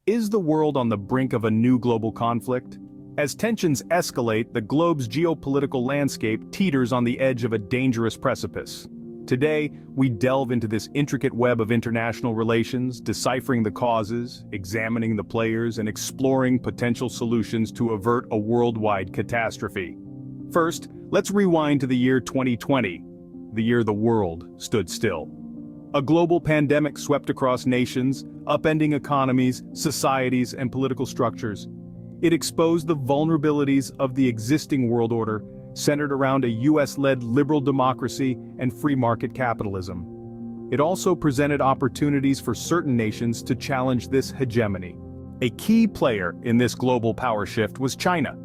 Is the world on the brink of a new global conflict? As tensions escalate, the globe's geopolitical landscape teeters on the edge of a dangerous precipice. Today, we delve into this intricate web of international relations, deciphering the causes, examining the players, and exploring potential solutions to avert a worldwide catastrophe. First, let's rewind to the year 2020, the year the world stood still. A global pandemic swept across nations, upending economies, societies, and political structures. It exposed the vulnerabilities of the existing world order, centered around a US-led liberal democracy and free market capitalism. It also presented opportunities for certain nations to challenge this hegemony. A key player in this global power shift was China.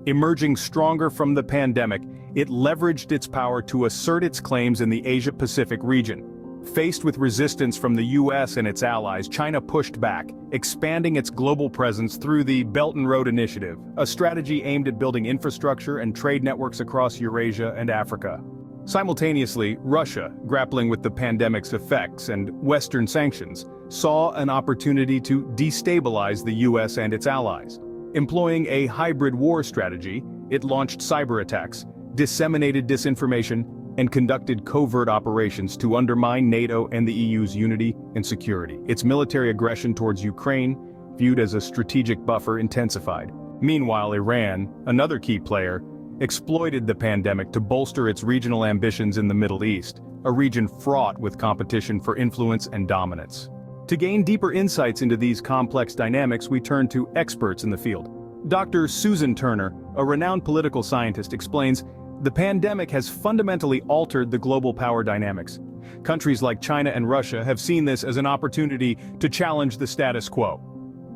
Emerging stronger from the pandemic, it leveraged its power to assert its claims in the Asia-Pacific region. Faced with resistance from the US and its allies, China pushed back, expanding its global presence through the Belt and Road Initiative, a strategy aimed at building infrastructure and trade networks across Eurasia and Africa. Simultaneously, Russia, grappling with the pandemic's effects and Western sanctions, saw an opportunity to destabilize the US and its allies. Employing a hybrid war strategy, it launched cyber attacks, disseminated disinformation, and conducted covert operations to undermine NATO and the EU's unity and security. Its military aggression towards Ukraine, viewed as a strategic buffer, intensified. Meanwhile, Iran, another key player, exploited the pandemic to bolster its regional ambitions in the Middle East, a region fraught with competition for influence and dominance. To gain deeper insights into these complex dynamics, we turn to experts in the field. Dr. Susan Turner, a renowned political scientist, explains, the pandemic has fundamentally altered the global power dynamics. Countries like China and Russia have seen this as an opportunity to challenge the status quo.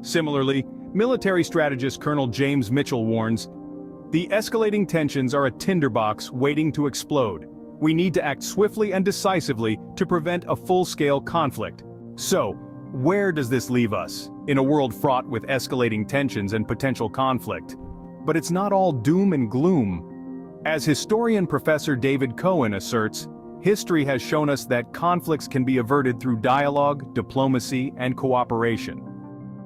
Similarly, military strategist Colonel James Mitchell warns, the escalating tensions are a tinderbox waiting to explode. We need to act swiftly and decisively to prevent a full-scale conflict. So, where does this leave us? In a world fraught with escalating tensions and potential conflict. But it's not all doom and gloom. As historian Professor David Cohen asserts, history has shown us that conflicts can be averted through dialogue, diplomacy, and cooperation.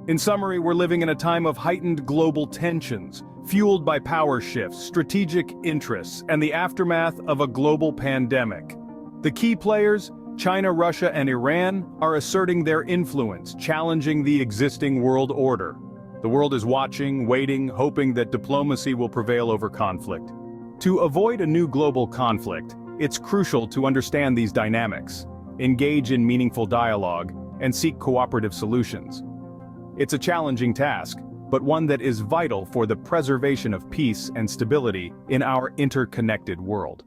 In summary, we're living in a time of heightened global tensions, fueled by power shifts, strategic interests, and the aftermath of a global pandemic. The key players, China, Russia, and Iran, are asserting their influence, challenging the existing world order. The world is watching, waiting, hoping that diplomacy will prevail over conflict. To avoid a new global conflict, it's crucial to understand these dynamics, engage in meaningful dialogue, and seek cooperative solutions. It's a challenging task, but one that is vital for the preservation of peace and stability in our interconnected world.